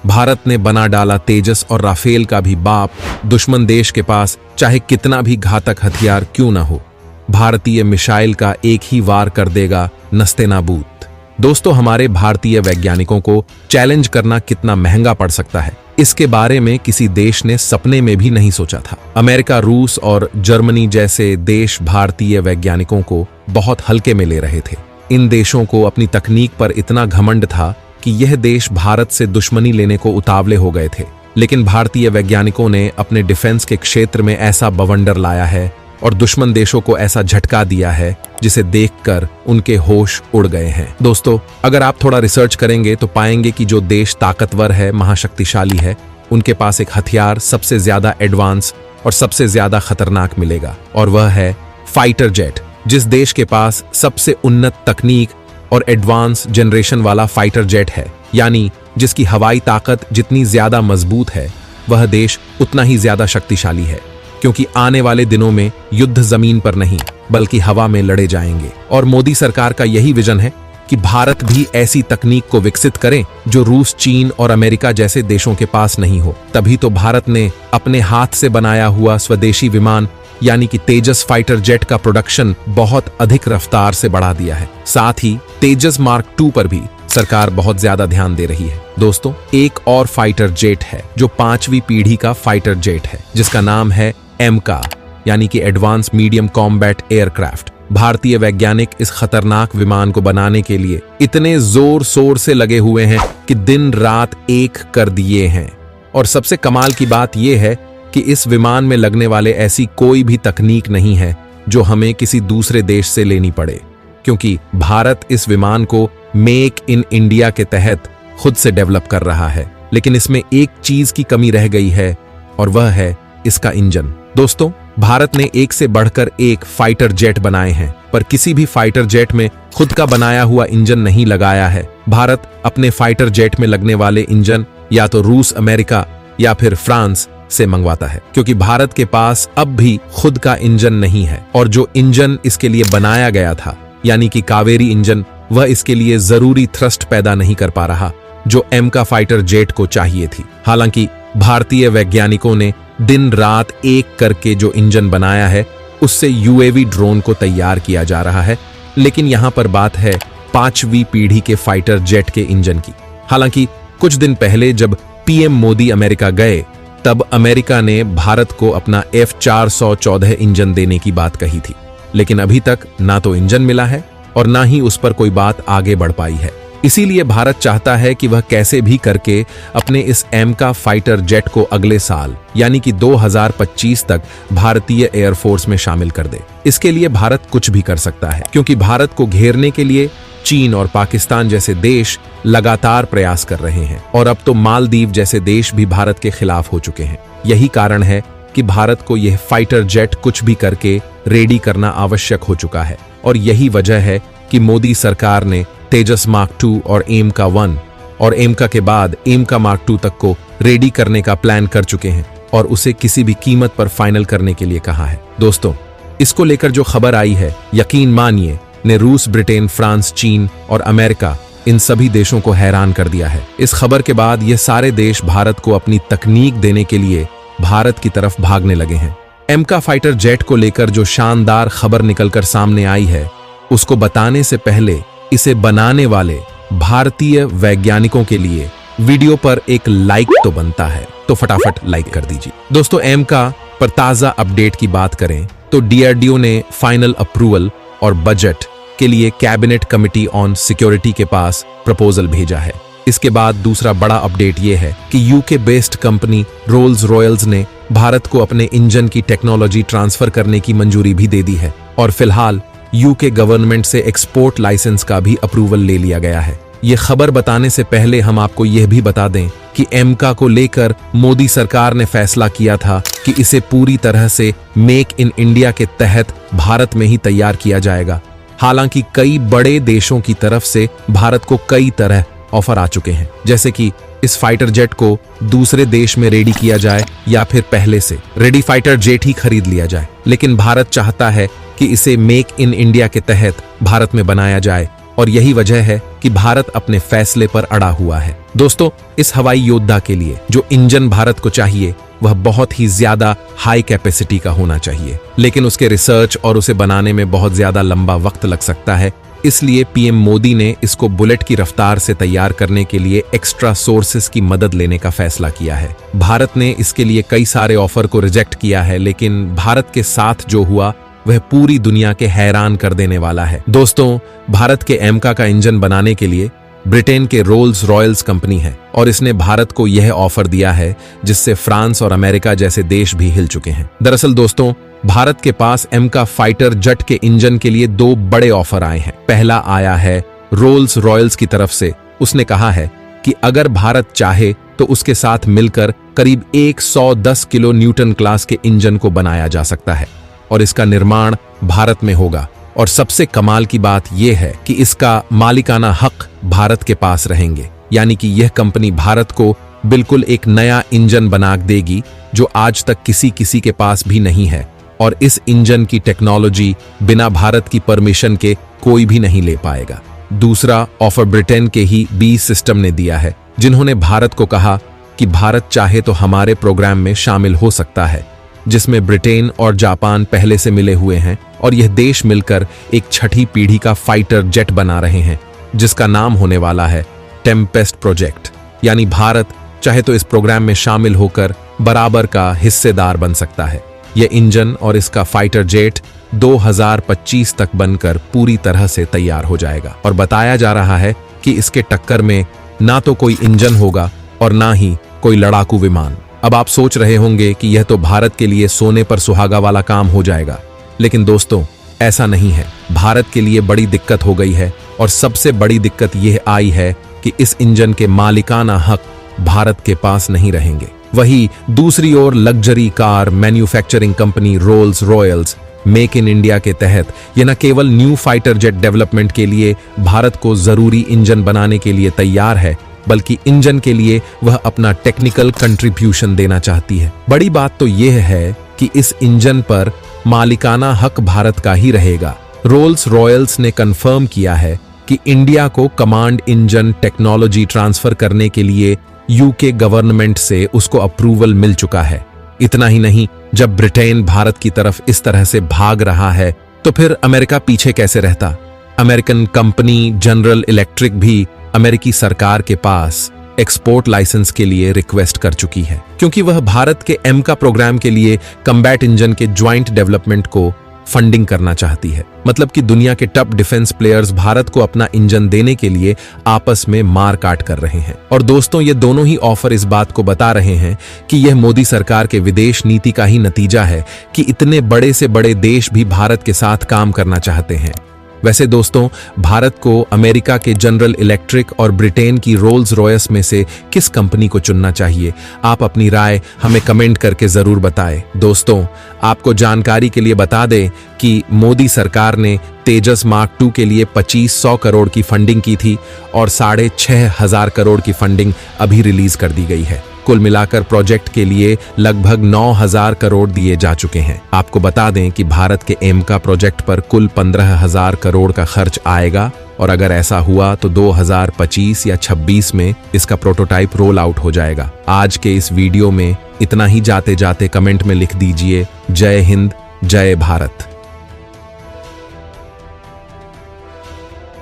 भारत ने बना डाला तेजस और राफेल का भी बाप। दुश्मन देश के पास चाहे कितना भी घातक हथियार क्यों न हो, भारतीय मिसाइल का एक ही वार कर देगा नस्तेनाबूद। दोस्तों, हमारे भारतीय वैज्ञानिकों को चैलेंज करना कितना महंगा पड़ सकता है, इसके बारे में किसी देश ने सपने में भी नहीं सोचा था। अमेरिका, रूस और जर्मनी जैसे देश भारतीय वैज्ञानिकों को बहुत हल्के में ले रहे थे। इन देशों को अपनी तकनीक पर इतना घमंड था कि यह देश भारत से दुश्मनी लेने को उतावले हो गए थे। लेकिन भारतीय वैज्ञानिकों ने अपने डिफेंस के क्षेत्र में ऐसा बवंडर लाया है और दुश्मन देशों को ऐसा झटका दिया है जिसे देखकर उनके होश उड़ गए हैं। दोस्तों, अगर आप थोड़ा रिसर्च करेंगे तो पाएंगे कि जो देश ताकतवर है, महाशक्तिशाली है, उनके पास एक हथियार सबसे ज्यादा एडवांस और सबसे ज्यादा खतरनाक मिलेगा, और वह है फाइटर जेट। जिस देश के पास सबसे उन्नत तकनीक और एडवांस जनरेशन वाला फाइटर जेट है, यानी जिसकी हवाई ताकत जितनी ज्यादा मजबूत है, वह देश उतना ही ज्यादा शक्तिशाली है। क्योंकि आने वाले दिनों में युद्ध जमीन पर नहीं बल्कि हवा में लड़े जाएंगे। और मोदी सरकार का यही विजन है कि भारत भी ऐसी तकनीक को विकसित करे जो रूस, चीन और अमेरिका जैसे देशों के पास नहीं हो। तभी तो भारत ने अपने हाथ से बनाया हुआ स्वदेशी विमान यानी कि तेजस फाइटर जेट का प्रोडक्शन बहुत अधिक रफ्तार से बढ़ा दिया है। साथ ही तेजस मार्क 2 पर भी सरकार बहुत ज्यादा ध्यान दे रही है। दोस्तों, एक और फाइटर जेट है जो 5वीं पीढ़ी का फाइटर जेट है, जिसका नाम है एमका यानी कि एडवांस मीडियम कॉम्बैट एयरक्राफ्ट। भारतीय वैज्ञानिक इस खतरनाक विमान को बनाने के लिए इतने जोर शोर से लगे हुए हैं कि दिन रात एक कर दिए हैं। और सबसे कमाल की बात यह है कि इस विमान में लगने वाले ऐसी कोई भी तकनीक नहीं है जो हमें किसी दूसरे देश से लेनी पड़े, क्योंकि भारत इस विमान को मेक इन इंडिया के तहत खुद से डेवलप कर रहा है। लेकिन इसमें एक चीज की कमी रह गई है और वह है इसका इंजन। दोस्तों, भारत ने एक से बढ़कर एक फाइटर जेट बनाए हैं, पर किसी भी फाइटर जेट में खुद का बनाया हुआ इंजन नहीं लगाया है। भारत अपने फाइटर जेट में लगने वाले इंजन या तो रूस, अमेरिका या फिर फ्रांस से मंगवाता है, क्योंकि भारत के पास अब भी खुद का इंजन नहीं है। और जो इंजन इसके लिए बनाया गया था यानी कि कावेरी इंजन, वह इसके लिए जरूरी थ्रस्ट पैदा नहीं कर पा रहा जो एमका फाइटर जेट को चाहिए थी। हालांकि भारतीय वैज्ञानिकों ने दिन रात एक करके जो इंजन बनाया है उससे यूएवी ड्रोन को तैयार किया जा रहा है। लेकिन यहां पर बात है 5वीं पीढ़ी के फाइटर जेट के इंजन की। हालांकि कुछ दिन पहले जब पीएम मोदी अमेरिका गए, तब अमेरिका ने भारत को अपना F414 इंजन देने की बात कही थी। लेकिन अभी तक ना तो इंजन मिला है और ना ही उस पर कोई बात आगे बढ़ पाई है। इसीलिए भारत चाहता है कि वह कैसे भी करके अपने इस एमका फाइटर जेट को अगले साल यानी कि 2025 तक भारतीय एयरफोर्स में शामिल कर दे। इसके लिए भारत कुछ भी कर सकता है, क्योंकि भारत को घेरने के लिए चीन और पाकिस्तान जैसे देश लगातार प्रयास कर रहे हैं और अब तो मालदीव जैसे देश भी भारत के खिलाफ हो चुके हैं। यही कारण है कि भारत को यह फाइटर जेट कुछ भी करके रेडी करना आवश्यक हो चुका है। और यही वजह है कि मोदी सरकार ने तेजस मार्क 2 और एमका 1 और एमका के बाद एमका मार्क 2 तक को रेडी करने का प्लान कर चुके हैं और उसे किसी भी कीमत पर फाइनल करने के लिए कहा है। दोस्तों, इसको लेकर जो खबर आई है, यकीन मानिए, ने रूस, ब्रिटेन, फ्रांस, चीन और अमेरिका इन सभी देशों को हैरान कर दिया है। इस खबर के बाद ये सारे देश भारत को अपनी तकनीक देने के लिए भारत की तरफ भागने लगे हैं। एमका फाइटर जेट को लेकर जो शानदार खबर निकलकर सामने आई है, उसको बताने से पहले इसे बनाने वाले भारतीय वैज्ञानिकों के लिए वीडियो पर एक लाइक तो बनता है, तो फटाफट लाइक कर दीजिए। दोस्तों, एमका पर ताजा अपडेट की बात करें तो डीआरडीओ ने फाइनल अप्रूवल और बजट के लिए कैबिनेट कमिटी ऑन सिक्योरिटी के पास प्रपोजल भेजा है। इसके बाद दूसरा बड़ा अपडेट यह है कि UK based company Rolls Royals ने भारत को अपने इंजन की टेक्नोलॉजी ट्रांसफर करने की मंजूरी भी दे दी है और फिलहाल यूके गवर्नमेंट से एक्सपोर्ट लाइसेंस का भी अप्रूवल ले लिया गया है। ये खबर बताने से पहले हम आपको यह भी बता दें कि एमका को लेकर मोदी सरकार ने फैसला किया था कि इसे पूरी तरह से मेक इन इंडिया के तहत भारत में ही तैयार किया जाएगा। हालांकि कई बड़े देशों की तरफ से भारत को कई तरह ऑफर आ चुके हैं, जैसे कि इस फाइटर जेट को दूसरे देश में रेडी किया जाए या फिर पहले से रेडी फाइटर जेट ही खरीद लिया जाए। लेकिन भारत चाहता है कि इसे मेक इन इंडिया के तहत भारत में बनाया जाए और यही वजह है कि भारत अपने फैसले पर अड़ा हुआ है। दोस्तों, इस हवाई योद्धा के लिए जो इंजन भारत को चाहिए वह बहुत ही ज्यादा हाई कैपेसिटी का होना चाहिए, लेकिन उसके रिसर्च और उसे बनाने में बहुत ज्यादा लंबा वक्त लग सकता है। इसलिए पीएम मोदी ने इसको बुलेट की रफ्तार से तैयार करने के लिए एक्स्ट्रा सोर्सेस की मदद लेने का फैसला किया है। भारत ने इसके लिए कई सारे ऑफर को रिजेक्ट किया है, लेकिन भारत के साथ जो हुआ वह पूरी दुनिया के हैरान कर देने वाला है। दोस्तों, भारत के एमका का इंजन बनाने के लिए ब्रिटेन के रोल्स रॉयल्स कंपनी है और इसने भारत को यह ऑफर दिया है जिससे फ्रांस और अमेरिका जैसे देश भी हिल चुके हैं। दरअसल दोस्तों, भारत के पास एमका फाइटर जेट के इंजन के लिए 2 बड़े ऑफर आए हैं। पहला आया है रोल्स रॉयल्स की तरफ से। उसने कहा है कि अगर भारत चाहे तो उसके साथ मिलकर करीब 110 किलो न्यूटन क्लास के इंजन को बनाया जा सकता है और इसका निर्माण भारत में होगा। और सबसे कमाल की बात यह है कि इसका मालिकाना हक भारत के पास रहेंगे, यानी कि यह कंपनी भारत को बिल्कुल एक नया इंजन बना देगी जो आज तक किसी के पास भी नहीं है। और इस इंजन की टेक्नोलॉजी बिना भारत की परमिशन के कोई भी नहीं ले पाएगा। दूसरा ऑफर ब्रिटेन के ही बी सिस्टम ने दिया है, जिन्होंने भारत को कहा कि भारत चाहे तो हमारे प्रोग्राम में शामिल हो सकता है, जिसमें ब्रिटेन और जापान पहले से मिले हुए हैं और यह देश मिलकर एक छठी पीढ़ी का फाइटर जेट बना रहे हैं जिसका नाम होने वाला है टेम्पेस्ट प्रोजेक्ट। यानी भारत चाहे तो इस प्रोग्राम में शामिल होकर बराबर का हिस्सेदार बन सकता है। यह इंजन और इसका फाइटर जेट 2025 तक बनकर पूरी तरह से तैयार हो जाएगा और बताया जा रहा है कि इसके टक्कर में ना तो कोई इंजन होगा और ना ही कोई लड़ाकू विमान। अब आप सोच रहे होंगे कि यह तो भारत के लिए सोने पर सुहागा वाला काम हो जाएगा, लेकिन दोस्तों ऐसा नहीं है। भारत के लिए बड़ी दिक्कत हो गई है और सबसे बड़ी दिक्कत यह आई है कि इस इंजन के मालिकाना हक भारत के पास नहीं रहेंगे। वहीं दूसरी ओर luxury car manufacturing company Rolls Royce make in India के तहत यह न केवल न्यू फाइटर जेट डेवलपमेंट के लिए भारत को जरूरी इंजन बनाने के लिए तैयार है, बल्कि इंजन के लिए वह अपना टेक्निकल कंट्रीब्यूशन देना चाहती है। बड़ी बात तो यह है कि इस इंजन पर मालिकाना हक भारत का ही रहेगा। रोल्स रॉयल्स ने कंफर्म किया है कि इंडिया को कमांड इंजन टेक्नोलॉजी ट्रांसफर करने के लिए यूके गवर्नमेंट से उसको अप्रूवल मिल चुका है। इतना ही नहीं, जब ब्रिटेन भारत की तरफ इस तरह से भाग रहा है तो फिर अमेरिका पीछे कैसे रहता। अमेरिकन कंपनी जनरल इलेक्ट्रिक भी अमेरिकी सरकार के पास एक्सपोर्ट लाइसेंस के लिए रिक्वेस्ट कर चुकी है, क्योंकि वह भारत के एमका प्रोग्राम के लिए कम्बैट इंजन के ज्वाइंट डेवलपमेंट को फंडिंग करना चाहती है। मतलब कि दुनिया के टॉप डिफेंस प्लेयर्स भारत को अपना इंजन देने के लिए आपस में मार काट कर रहे हैं। और दोस्तों, ये दोनों ही ऑफर इस बात को बता रहे हैं कि यह मोदी सरकार के विदेश नीति का ही नतीजा है कि इतने बड़े से बड़े देश भी भारत के साथ काम करना चाहते हैं। वैसे दोस्तों, भारत को अमेरिका के जनरल इलेक्ट्रिक और ब्रिटेन की रोल्स रॉयल्स में से किस कंपनी को चुनना चाहिए? आप अपनी राय हमें कमेंट करके जरूर बताएं। दोस्तों, आपको जानकारी के लिए बता दें कि मोदी सरकार ने तेजस मार्क 2 के लिए 2500 करोड़ की फंडिंग की थी और 6500 करोड़ की फंडिंग अभी रिलीज कर दी गई है। कुल मिलाकर प्रोजेक्ट के लिए लगभग 9000 करोड़ दिए जा चुके हैं। आपको बता दें कि भारत के एमका प्रोजेक्ट पर कुल 15000 करोड़ का खर्च आएगा और अगर ऐसा हुआ तो 2025 या 26 में इसका प्रोटोटाइप रोल आउट हो जाएगा। आज के इस वीडियो में इतना ही। जाते जाते कमेंट में लिख दीजिए जय हिंद, जय भारत।